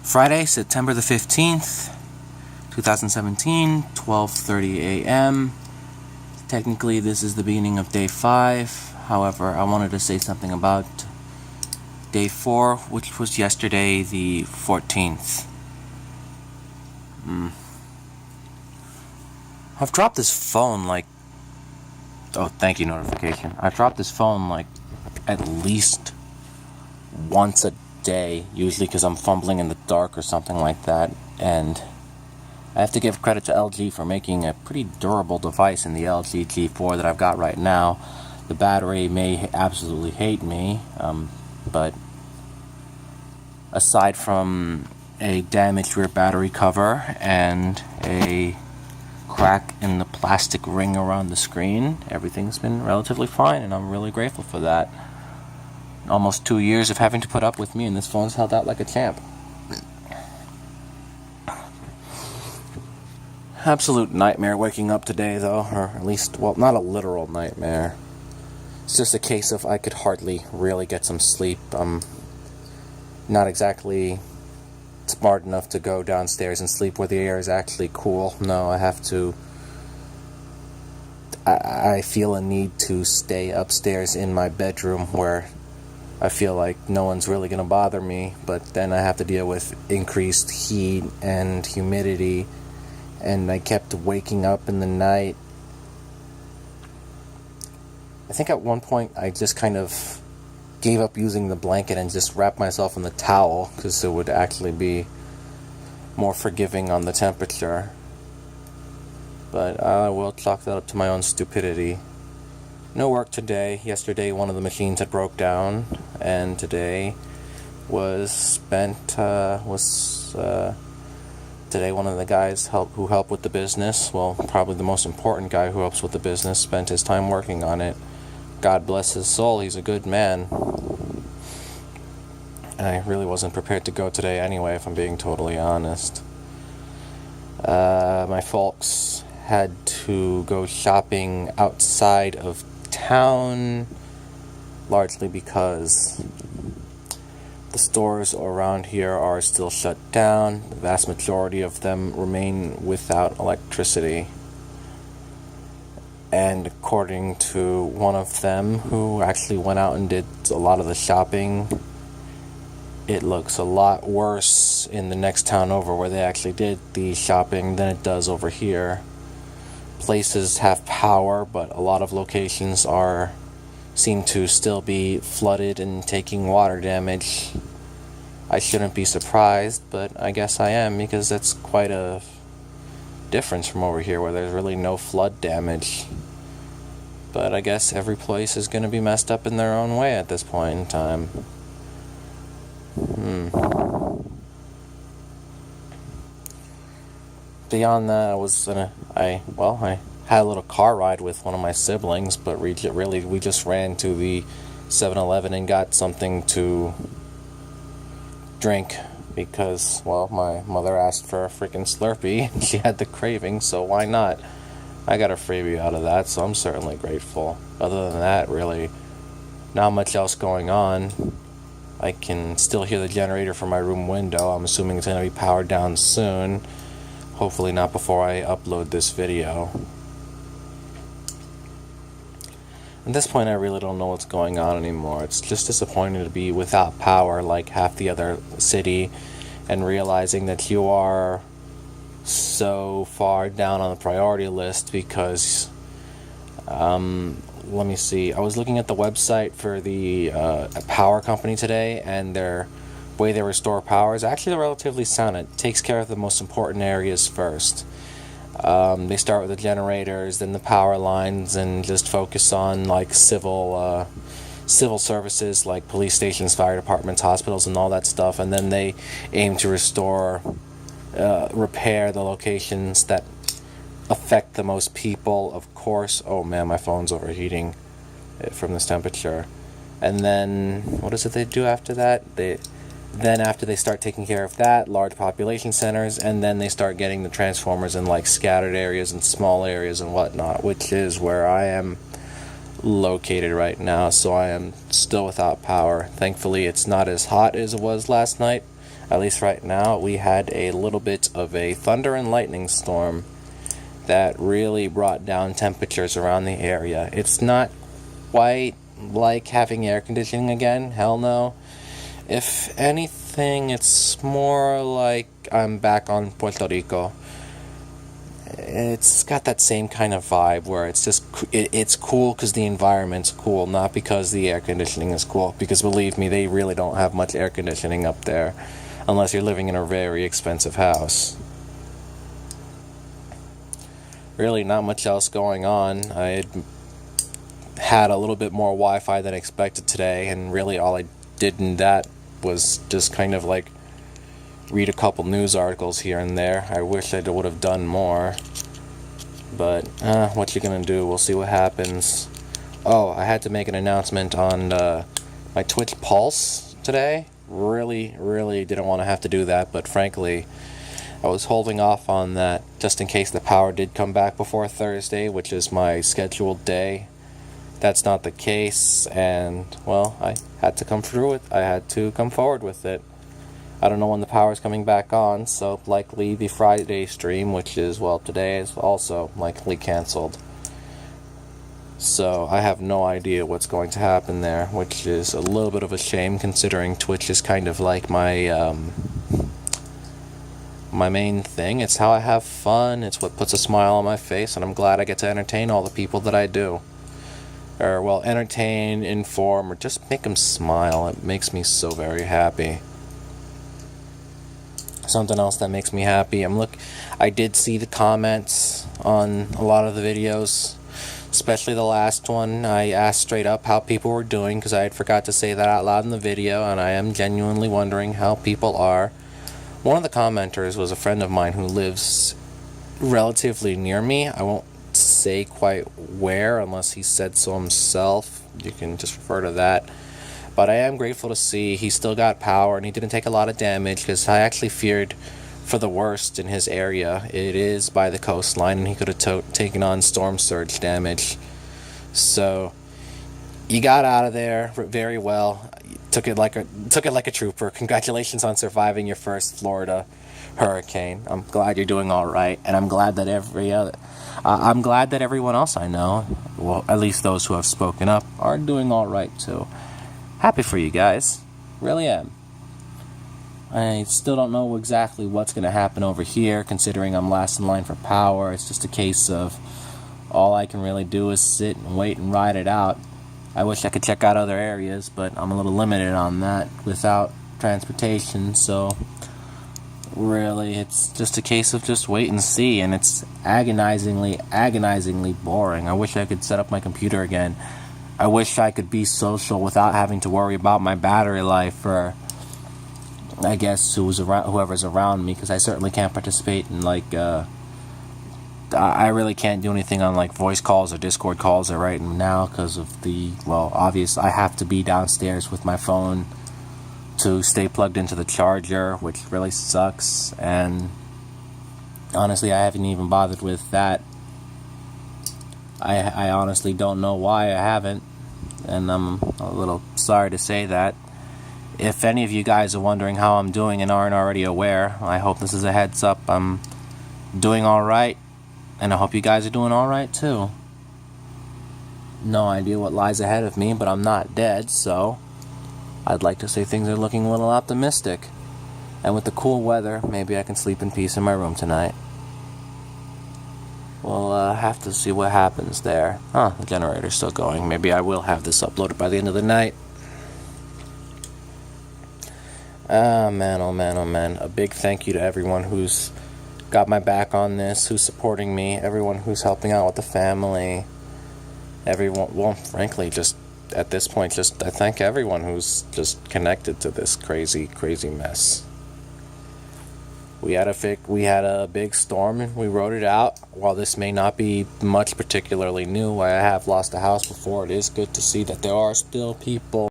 Friday, September the 15th, 2017, 12:30 a.m. Technically, this is the beginning of day 5. However, I wanted to say something about day 4, which was yesterday, the 14th. I've dropped this phone oh, thank you, notification. I've dropped this phone at least once a day, usually because I'm fumbling in the dark or something like that. And I have to give credit to LG for making a pretty durable device in the LG G4 that I've got right now. The battery may absolutely hate me, but aside from a damaged rear battery cover and a crack in the plastic ring around the screen, everything's been relatively fine, and I'm really grateful for that. Almost 2 years of having to put up with me, and this phone's held out like a champ. Absolute nightmare waking up today, though, or at least, well, not a literal nightmare. It's just a case of I could hardly really get some sleep. I'm not exactly smart enough to go downstairs and sleep where the air is actually cool. No, I have to. I feel a need to stay upstairs in my bedroom where I feel like no one's really going to bother me, but then I have to deal with increased heat and humidity, and I kept waking up in the night. I think at one point I just kind of gave up using the blanket and just wrapped myself in the towel because it would actually be more forgiving on the temperature. But I will chalk that up to my own stupidity. No work today. Yesterday one of the machines had broke down, and today was spent, today one of the guys who help with the business, well, probably the most important guy who helps with the business, spent his time working on it. God bless his soul, he's a good man. And I really wasn't prepared to go today anyway, if I'm being totally honest. My folks had to go shopping outside of town, largely because the stores around here are still shut down. The vast majority of them remain without electricity. And according to one of them, who actually went out and did a lot of the shopping, it looks a lot worse in the next town over where they actually did the shopping than it does over here. Places have power, but a lot of locations seem to still be flooded and taking water damage. I shouldn't be surprised, but I guess I am, because that's quite a difference from over here where there's really no flood damage. But I guess every place is going to be messed up in their own way at this point in time. Beyond that, I had a little car ride with one of my siblings, but we just ran to the 7-Eleven and got something to drink because, well, my mother asked for a freaking Slurpee and she had the craving, so why not? I got a freebie out of that, so I'm certainly grateful. Other than that, really, not much else going on. I can still hear the generator from my room window. I'm assuming it's going to be powered down soon. Hopefully not before I upload this video. At this point, I really don't know what's going on anymore. It's just disappointing to be without power like half the other city, and realizing that you are so far down on the priority list because, let me see, I was looking at the website for the power company today, and their way they restore power is actually relatively sound. It takes care of the most important areas first. They start with the generators, then the power lines, and just focus on civil services like police stations, fire departments, hospitals, and all that stuff, and then they aim to repair the locations that affect the most people, of course. Oh man, my phone's overheating from this temperature. And then, what is it they do after that? After they start taking care of that, large population centers, and then they start getting the transformers in scattered areas and small areas and whatnot, which is where I am located right now. So I am still without power. Thankfully, it's not as hot as it was last night. At least right now, we had a little bit of a thunder and lightning storm that really brought down temperatures around the area. It's not quite like having air conditioning again, hell no. If anything, it's more like I'm back on Puerto Rico. It's got that same kind of vibe where it's just, it's cool because the environment's cool, not because the air conditioning is cool. Because believe me, they really don't have much air conditioning up there, unless you're living in a very expensive house. Really not much else going on. I had a little bit more Wi-Fi than expected today, and really all I did in that was just kind of like read a couple news articles here and there. I wish I would have done more, but what you gonna do? We'll see what happens. Oh, I had to make an announcement on my Twitch Pulse today. Really didn't want to have to do that, but frankly, I was holding off on that just in case the power did come back before Thursday, which is my scheduled day. That's not the case, and well, I had to come through it. I had to come forward with it. I don't know when the power is coming back on, so likely the Friday stream, which is, well, today, is also likely canceled. So I have no idea what's going to happen there, which is a little bit of a shame considering Twitch is kind of like my my main thing. It's how I have fun. It's what puts a smile on my face, and I'm glad I get to entertain all the people that I do. Or, well, entertain, inform, or just make them smile. It makes me so very happy. Something else that makes me happy, I did see the comments on a lot of the videos, especially the last one. I asked straight up how people were doing because I had forgot to say that out loud in the video, and I am genuinely wondering how people are. One of the commenters was a friend of mine who lives relatively near me. I won't say quite where unless he said so himself. You can just refer to that. But I am grateful to see he still got power and he didn't take a lot of damage, because I actually feared for the worst in his area. It is by the coastline and he could have taken on storm surge damage. So you got out of there very well. You took it like a trooper. Congratulations on surviving your first Florida hurricane. I'm glad you're doing all right, and I'm glad that I'm glad that everyone else I know, well, at least those who have spoken up, are doing all right too. Happy for you guys. Really am. I still don't know exactly what's going to happen over here, considering I'm last in line for power. It's just a case of all I can really do is sit and wait and ride it out. I wish I could check out other areas, but I'm a little limited on that without transportation, so really it's just a case of just wait and see, and it's agonizingly boring. I wish I could set up my computer again. I wish I could be social without having to worry about my battery life, or I guess whoever's around me, because I certainly can't participate in I really can't do anything on like voice calls or Discord calls right now because of the, well, obvious I have to be downstairs with my phone to stay plugged into the charger, which really sucks, and honestly I haven't even bothered with that. I honestly don't know why I haven't, and I'm a little sorry to say that. If any of you guys are wondering how I'm doing and aren't already aware, I hope this is a heads up. I'm doing alright, and I hope you guys are doing alright too. No idea what lies ahead of me, but I'm not dead, so I'd like to say things are looking a little optimistic. And with the cool weather, maybe I can sleep in peace in my room tonight. We'll have to see what happens there. The generator's still going. Maybe I will have this uploaded by the end of the night. Man, oh man, oh man. A big thank you to everyone who's got my back on this, who's supporting me, everyone who's helping out with the family. Everyone, well, frankly, just at this point, I thank everyone who's just connected to this crazy mess. We had a big storm and we rode it out. While this may not be much particularly new, I have lost a house before, it is good to see that there are still people